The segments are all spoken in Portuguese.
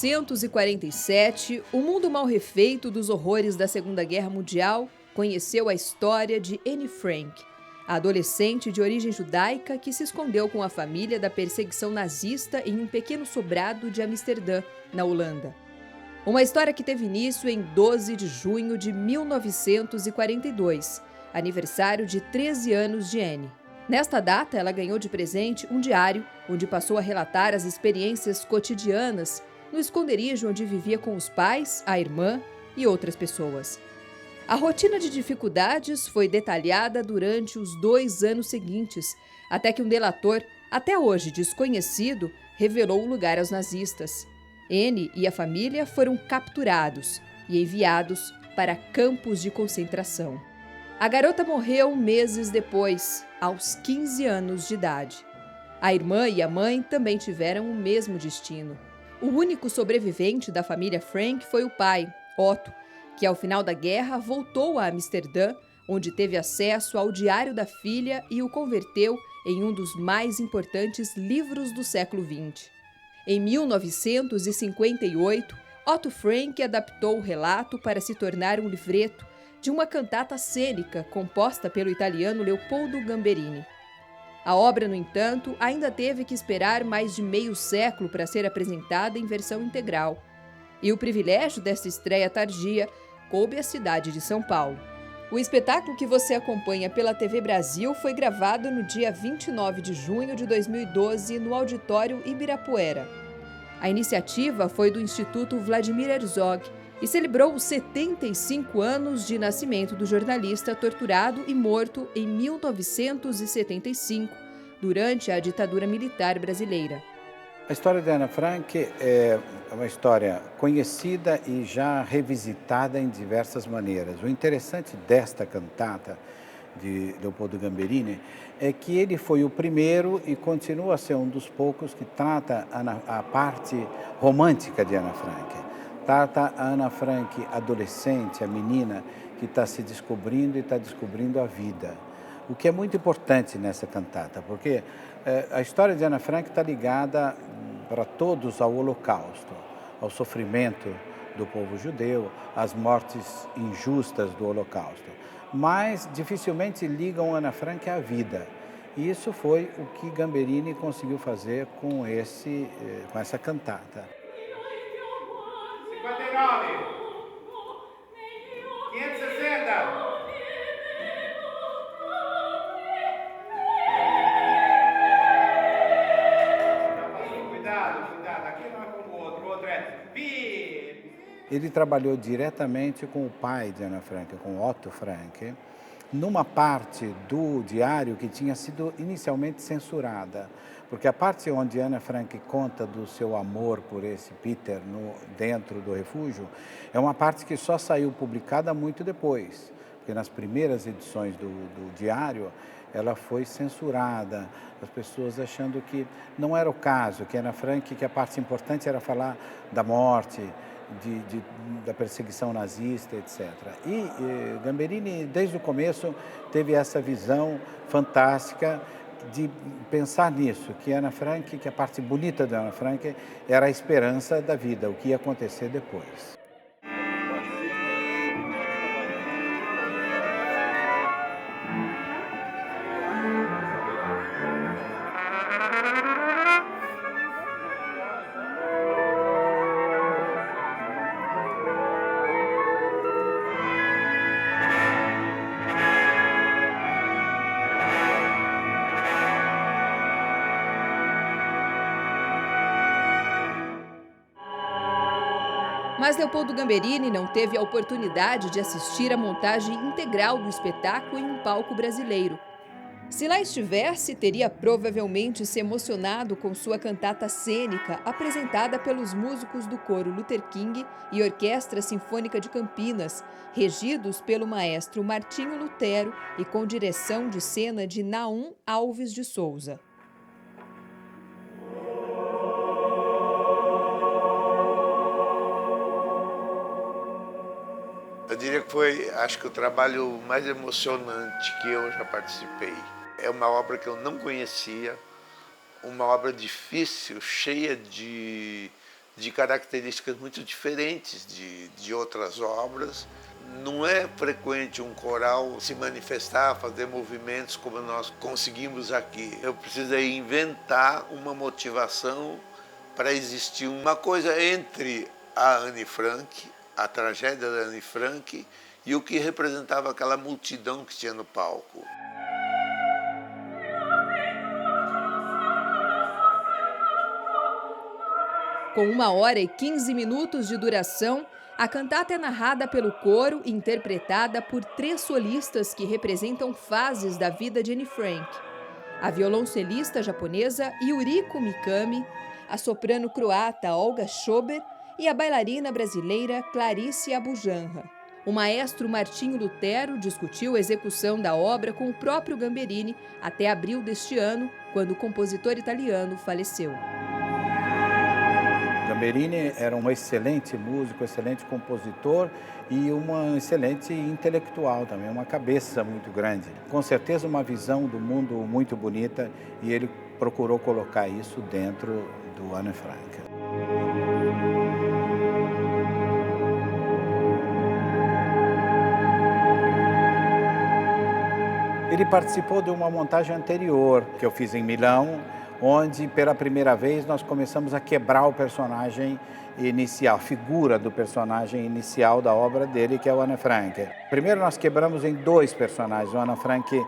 1947, o mundo mal refeito dos horrores da Segunda Guerra Mundial conheceu a história de Anne Frank, a adolescente de origem judaica que se escondeu com a família da perseguição nazista em um pequeno sobrado de Amsterdã, na Holanda. Uma história que teve início em 12 de junho de 1942, aniversário de 13 anos de Anne. Nesta data, ela ganhou de presente um diário, onde passou a relatar as experiências cotidianas no esconderijo onde vivia com os pais, a irmã e outras pessoas. A rotina de dificuldades foi detalhada durante os 2 anos seguintes, até que um delator, até hoje desconhecido, revelou o lugar aos nazistas. Anne e a família foram capturados e enviados para campos de concentração. A garota morreu meses depois, aos 15 anos de idade. A irmã e a mãe também tiveram o mesmo destino. O único sobrevivente da família Frank foi o pai, Otto, que ao final da guerra voltou a Amsterdã, onde teve acesso ao diário da filha e o converteu em um dos mais importantes livros do século XX. Em 1958, Otto Frank adaptou o relato para se tornar um livreto de uma cantata cênica composta pelo italiano Leopoldo Gamberini. A obra, no entanto, ainda teve que esperar mais de meio século para ser apresentada em versão integral. E o privilégio desta estreia tardia coube à cidade de São Paulo. O espetáculo que você acompanha pela TV Brasil foi gravado no dia 29 de junho de 2012 no Auditório Ibirapuera. A iniciativa foi do Instituto Vladimir Herzog e celebrou os 75 anos de nascimento do jornalista torturado e morto em 1975, durante a ditadura militar brasileira. A história de Ana Frank é uma história conhecida e já revisitada em diversas maneiras. O interessante desta cantata de Leopoldo Gamberini é que ele foi o primeiro e continua a ser um dos poucos que trata a parte romântica de Ana Frank. Trata a Ana Frank adolescente, a menina que está se descobrindo e está descobrindo a vida. O que é muito importante nessa cantata, porque a história de Ana Frank está ligada para todos ao Holocausto, ao sofrimento do povo judeu, às mortes injustas do Holocausto. Mas dificilmente ligam Ana Frank à vida. E isso foi o que Gamberini conseguiu fazer com essa cantata. 59, 560. Cuidado, aqui não é como o outro é bi. Ele trabalhou diretamente com o pai de Ana Frank, com Otto Frank, numa parte do diário que tinha sido inicialmente censurada, porque a parte onde Ana Frank conta do seu amor por esse Peter dentro do refúgio é uma parte que só saiu publicada muito depois, porque nas primeiras edições do diário ela foi censurada, as pessoas achando que não era o caso, que Ana Frank, que a parte importante era falar da morte, da perseguição nazista, etc. E Gamberini, desde o começo, teve essa visão fantástica de pensar nisso, que Ana Frank, que a parte bonita da Ana Frank era a esperança da vida, o que ia acontecer depois. Mas Leopoldo Gamberini não teve a oportunidade de assistir à montagem integral do espetáculo em um palco brasileiro. Se lá estivesse, teria provavelmente se emocionado com sua cantata cênica, apresentada pelos músicos do coro Luther King e Orquestra Sinfônica de Campinas, regidos pelo maestro Martinho Lutero e com direção de cena de Naum Alves de Souza. Eu diria que foi, acho que o trabalho mais emocionante que eu já participei. É uma obra que eu não conhecia, uma obra difícil, cheia de de características muito diferentes de outras obras. Não é frequente um coral se manifestar, fazer movimentos como nós conseguimos aqui. Eu precisei inventar uma motivação para existir uma coisa entre a Anne Frank, a tragédia da Anne Frank, e o que representava aquela multidão que tinha no palco. Com 1h15 de duração, a cantata é narrada pelo coro e interpretada por 3 solistas que representam fases da vida de Anne Frank. A violoncelista japonesa Yuriko Mikami, a soprano croata Olga Schober e a bailarina brasileira Clarice Abujanra. O maestro Martinho Lutero discutiu a execução da obra com o próprio Gamberini até abril deste ano, quando o compositor italiano faleceu. Gamberini era um excelente músico, excelente compositor e um excelente intelectual também, uma cabeça muito grande. Com certeza uma visão do mundo muito bonita e ele procurou colocar isso dentro do Anne Frank. Ele participou de uma montagem anterior que eu fiz em Milão, onde pela primeira vez nós começamos a quebrar o personagem inicial, a figura do personagem inicial da obra dele, que é o Anne Frank. Primeiro nós quebramos em 2 personagens, o Anne Frank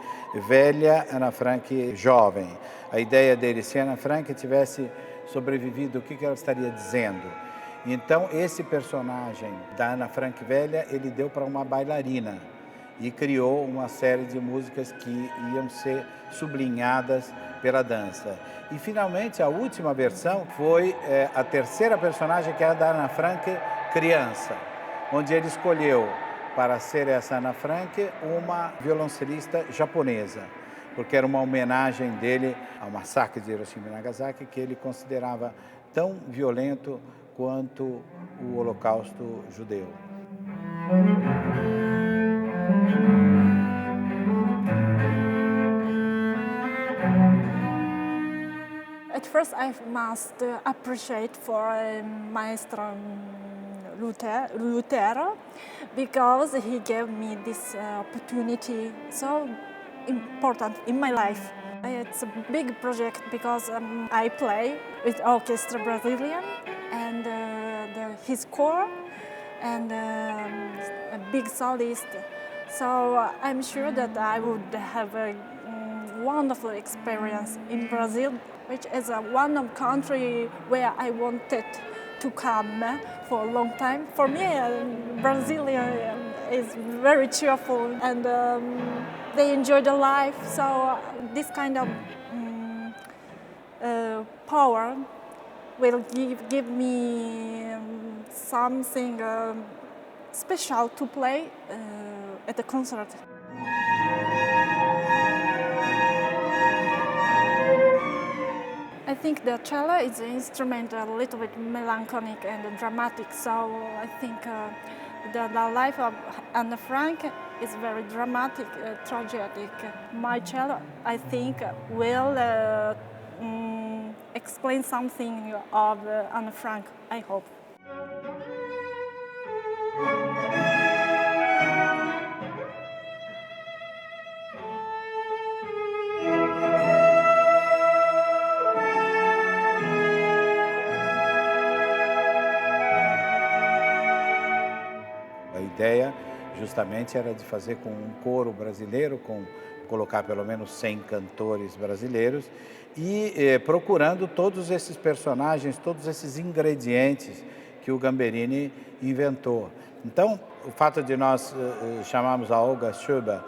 velha e Anne Frank jovem. A ideia dele, se a Anne Frank tivesse sobrevivido, o que ela estaria dizendo? Então esse personagem da Anne Frank velha, ele deu para uma bailarina e criou uma série de músicas que iam ser sublinhadas pela dança. E finalmente a última versão foi a terceira personagem, que é a da Anne Frank criança, onde ele escolheu para ser essa Anne Frank uma violoncelista japonesa, porque era uma homenagem dele ao massacre de Hiroshima e Nagasaki, que ele considerava tão violento quanto o Holocausto judeu. At first, I must appreciate for Maestro Lutero because he gave me this opportunity so important in my life. It's a big project because I play with Orchestra Brazilian and his choir and a big solist. So I'm sure that I would have a wonderful experience in Brazil, which is one of country where I wanted to come for a long time. For me, Brazil is very cheerful and they enjoy the life. So this kind of power will give me something special to play at the concert. I think the cello is an instrument a little bit melancholic and dramatic, so I think the life of Anne Frank is very dramatic, tragic. My cello, I think, will explain something of Anne Frank, I hope. A ideia justamente era de fazer com um coro brasileiro, colocar pelo menos 100 cantores brasileiros e procurando todos esses personagens, todos esses ingredientes que o Gamberini inventou. Então, o fato de nós chamarmos a Olga Schober,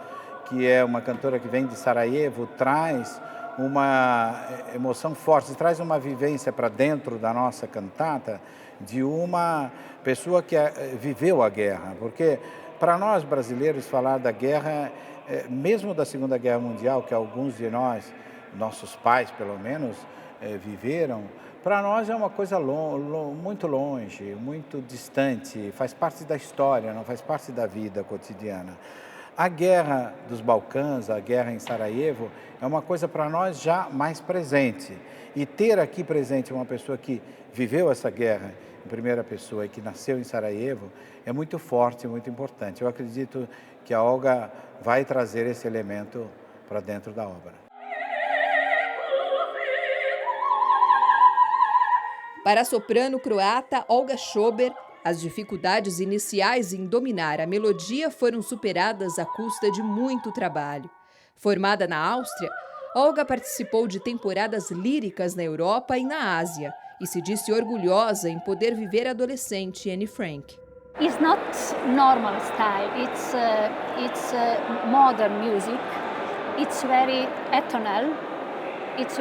que é uma cantora que vem de Sarajevo, traz uma emoção forte, traz uma vivência para dentro da nossa cantata de uma pessoa que viveu a guerra, porque para nós brasileiros falar da guerra, mesmo da Segunda Guerra Mundial, que alguns de nós, nossos pais pelo menos, viveram, para nós é uma coisa muito longe, muito distante, faz parte da história, não faz parte da vida cotidiana. A guerra dos Balcãs, a guerra em Sarajevo, é uma coisa para nós já mais presente. E ter aqui presente uma pessoa que viveu essa guerra em primeira pessoa e que nasceu em Sarajevo é muito forte, muito importante. Eu acredito que a Olga vai trazer esse elemento para dentro da obra. Para a soprano croata Olga Schober, as dificuldades iniciais em dominar a melodia foram superadas à custa de muito trabalho. Formada na Áustria, Olga participou de temporadas líricas na Europa e na Ásia e se disse orgulhosa em poder viver a adolescente Anne Frank. It's not normal style. It's modern music. It's very atonal. It's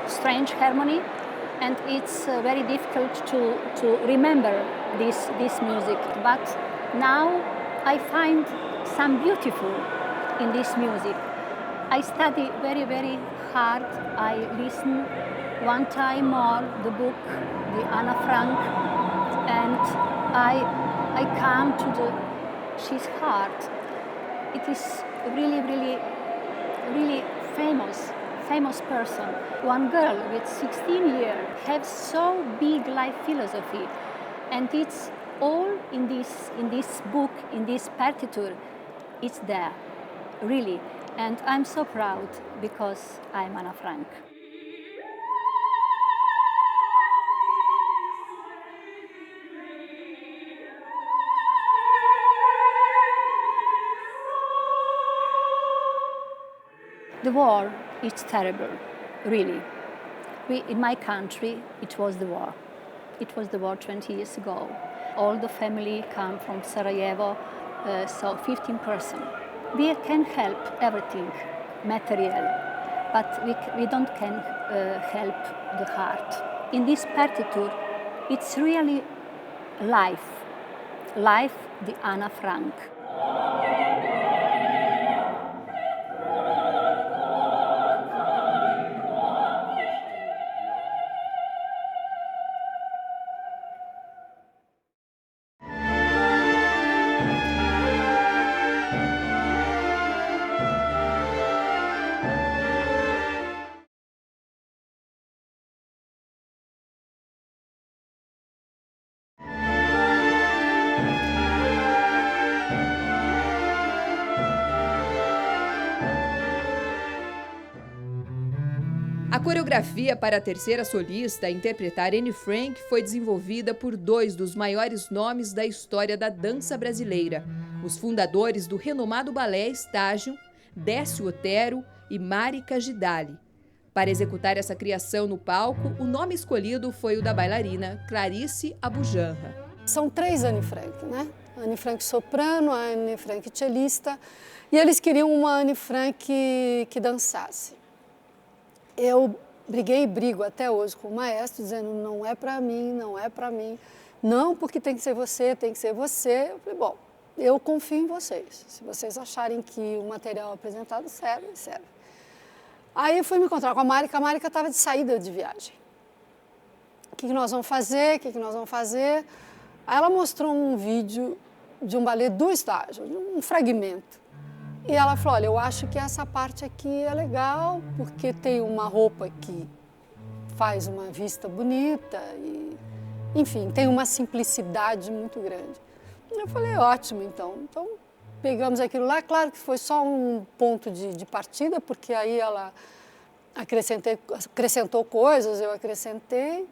strange harmony, and it's very difficult to remember this music. But now I find some beautiful in this music. I study very, very hard. I listen one time more the book, the Anna Frank, and I come to she's heart. It is really, really, really famous person. One girl with 16 years has so big life philosophy, and it's all in this book, in this partiture. It's there, really, and I'm so proud because I'm Anna Frank. The war is terrible, really. In my country, it was the war. It was the war 20 years ago. All the family come from Sarajevo, so 15%. We can help everything, material, but we don't can help the heart. In this partiture, it's really life, the Anna Frank. A coreografia para a terceira solista a interpretar Anne Frank foi desenvolvida por dois dos maiores nomes da história da dança brasileira, os fundadores do renomado balé Estágio, Décio Otero e Marica Gidali. Para executar essa criação no palco, o nome escolhido foi o da bailarina Clarice Abujanra. São três Anne Frank, né? A Anne Frank soprano, a Anne Frank cellista, e eles queriam uma Anne Frank que dançasse. Eu briguei e brigo até hoje com o maestro, dizendo, não é para mim, não é para mim. Não, porque tem que ser você, tem que ser você. Eu falei, bom, eu confio em vocês. Se vocês acharem que o material apresentado serve, serve. Aí eu fui me encontrar com a Marica estava de saída de viagem. O que nós vamos fazer, o que nós vamos fazer? Aí ela mostrou um vídeo de um balé do Estágio, um fragmento. E ela falou, olha, eu acho que essa parte aqui é legal, porque tem uma roupa que faz uma vista bonita e, enfim, tem uma simplicidade muito grande. Eu falei, ótimo, então. Então, pegamos aquilo lá, claro que foi só um ponto de partida, porque aí ela acrescentou coisas, eu acrescentei,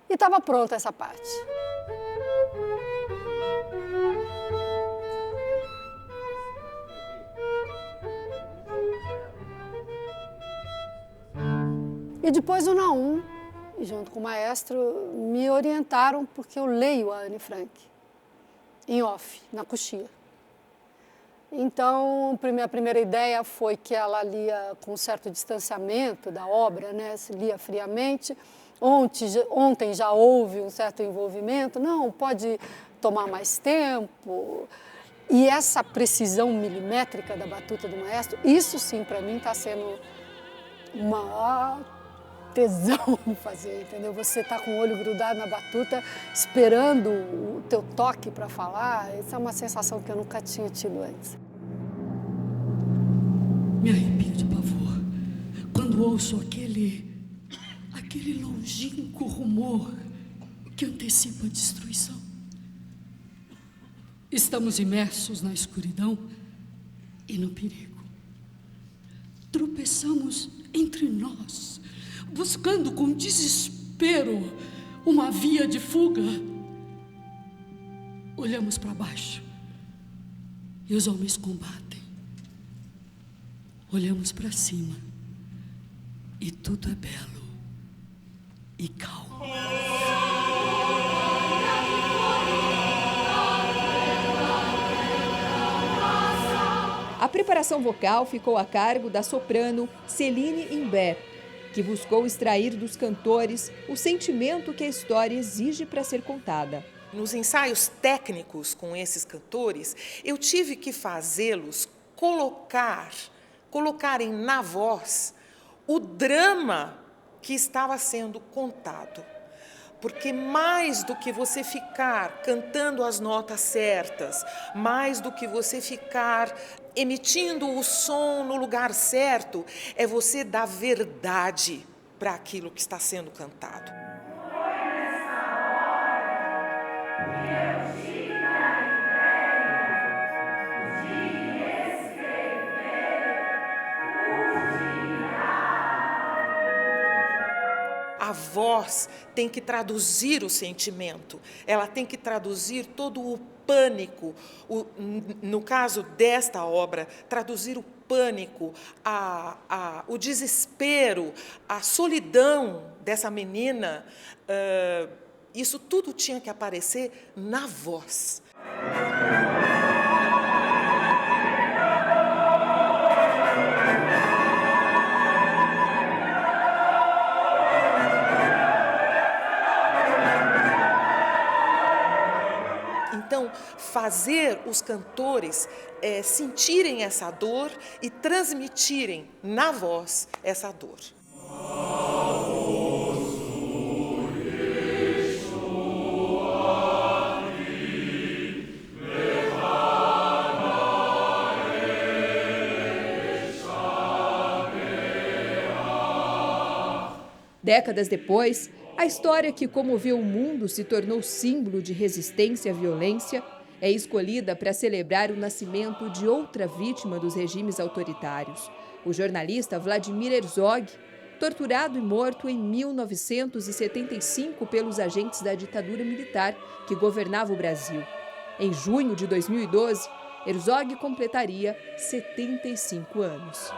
e estava pronta essa parte. E depois o Naum, junto com o maestro, me orientaram, porque eu leio a Anne Frank, em off, na coxia. Então, a primeira ideia foi que ela lia com um certo distanciamento da obra, né? Se lia friamente. Ontem já houve um certo envolvimento, não, pode tomar mais tempo. E essa precisão milimétrica da batuta do maestro, isso sim, para mim, está sendo uma tesão fazer, entendeu? Você tá com o olho grudado na batuta, esperando o teu toque para falar. Essa é uma sensação que eu nunca tinha tido antes. Me arrepio de pavor quando ouço aquele longínquo rumor que antecipa a destruição. Estamos imersos na escuridão e no perigo. Tropeçamos entre nós, buscando com desespero uma via de fuga. Olhamos para baixo e os homens combatem. Olhamos para cima e tudo é belo e calmo. A preparação vocal ficou a cargo da soprano Céline Imbert, que buscou extrair dos cantores o sentimento que a história exige para ser contada. Nos ensaios técnicos com esses cantores, eu tive que fazê-los colocarem na voz o drama que estava sendo contado. Porque mais do que você ficar cantando as notas certas, mais do que você ficar emitindo o som no lugar certo, é você dar verdade para aquilo que está sendo cantado. A voz tem que traduzir o sentimento, ela tem que traduzir todo o pânico, no caso desta obra, traduzir o pânico, o desespero, a solidão dessa menina, isso tudo tinha que aparecer na voz. Então, fazer os cantores sentirem essa dor e transmitirem na voz essa dor. Décadas depois, a história que comoveu o mundo se tornou símbolo de resistência à violência, é escolhida para celebrar o nascimento de outra vítima dos regimes autoritários, o jornalista Vladimir Herzog, torturado e morto em 1975 pelos agentes da ditadura militar que governava o Brasil. Em junho de 2012, Herzog completaria 75 anos.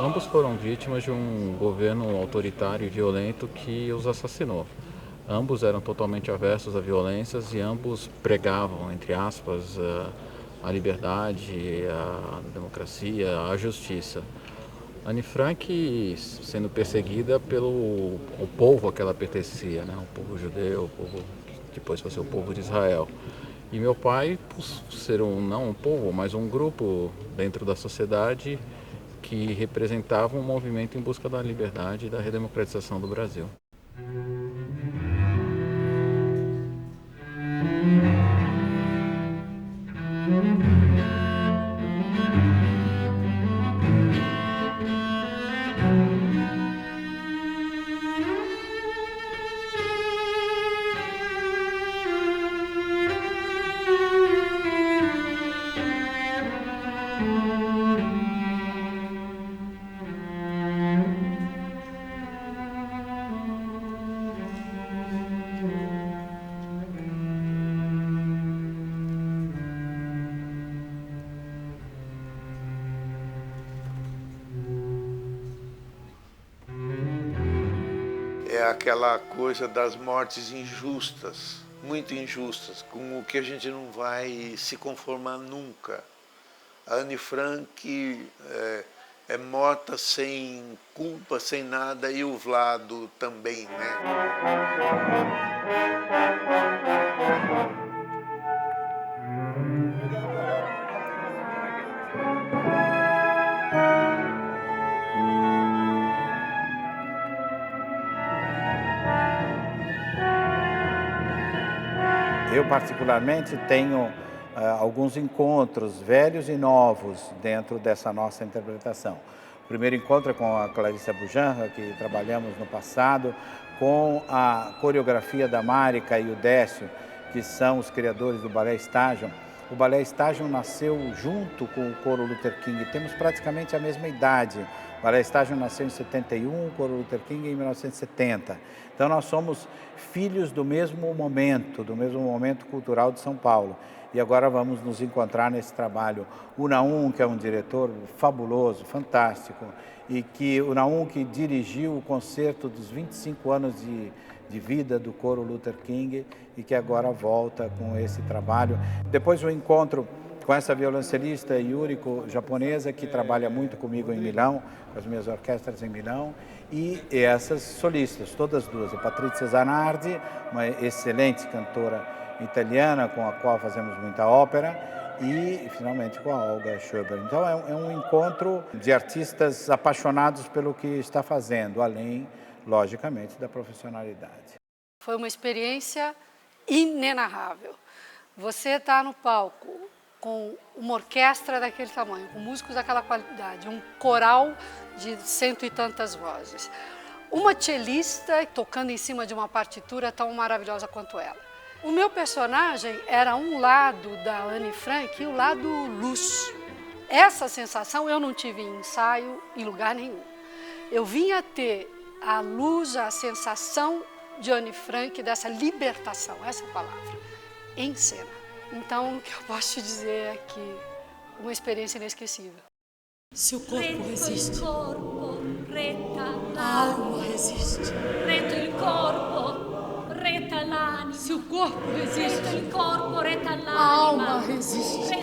Ambos foram vítimas de um governo autoritário e violento que os assassinou. Ambos eram totalmente aversos a violências e ambos pregavam, entre aspas, a liberdade, a democracia, a justiça. Anne Frank sendo perseguida pelo povo a que ela pertencia, né? O povo judeu, o povo que depois vai ser o povo de Israel. E meu pai, por ser não um povo, mas um grupo dentro da sociedade que representava um movimento em busca da liberdade e da redemocratização do Brasil. É aquela coisa das mortes injustas, muito injustas, com o que a gente não vai se conformar nunca. A Anne Frank é morta sem culpa, sem nada, e o Vlado também, né? particularmente, tenho alguns encontros velhos e novos dentro dessa nossa interpretação. O primeiro encontro é com a Clarissa Bujanra, que trabalhamos no passado, com a coreografia da Marika e o Décio, que são os criadores do Balé Estágio. O Balé Estágio nasceu junto com o Coro Luther King, temos praticamente a mesma idade. O Balé Estágio nasceu em 71, o Coro Luther King em 1970. Então nós somos filhos do mesmo momento cultural de São Paulo. E agora vamos nos encontrar nesse trabalho. O Naum, que é um diretor fabuloso, fantástico, e que o Naum que dirigiu o concerto dos 25 anos de vida do Coro Luther King e que agora volta com esse trabalho. Depois o encontro com essa violoncelista Yuriko, japonesa, que trabalha muito comigo em Milão, com as minhas orquestras em Milão, e essas solistas, todas duas, a Patrizia Zanardi, uma excelente cantora italiana com a qual fazemos muita ópera, e finalmente com a Olga Schöber. Então é um encontro de artistas apaixonados pelo que está fazendo, além, logicamente, da profissionalidade. Foi uma experiência inenarrável. Você está no palco com uma orquestra daquele tamanho, com músicos daquela qualidade, um coral de 100 e tantas vozes, uma cellista tocando em cima de uma partitura tão maravilhosa quanto ela. O meu personagem era um lado da Anne Frank e o lado luz. Essa sensação eu não tive em ensaio em lugar nenhum. Eu vinha ter a luz, a sensação de Anne Frank, dessa libertação, essa palavra, em cena. Então, o que eu posso te dizer é que uma experiência inesquecível. Se o corpo resiste, a alma resiste. Se o corpo resiste, a alma resiste.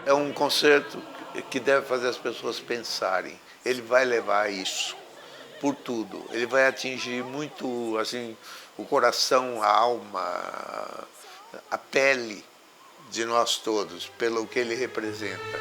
É um concerto que deve fazer as pessoas pensarem. Ele vai levar isso por tudo. Ele vai atingir muito assim, o coração, a alma, a pele de nós todos, pelo que ele representa.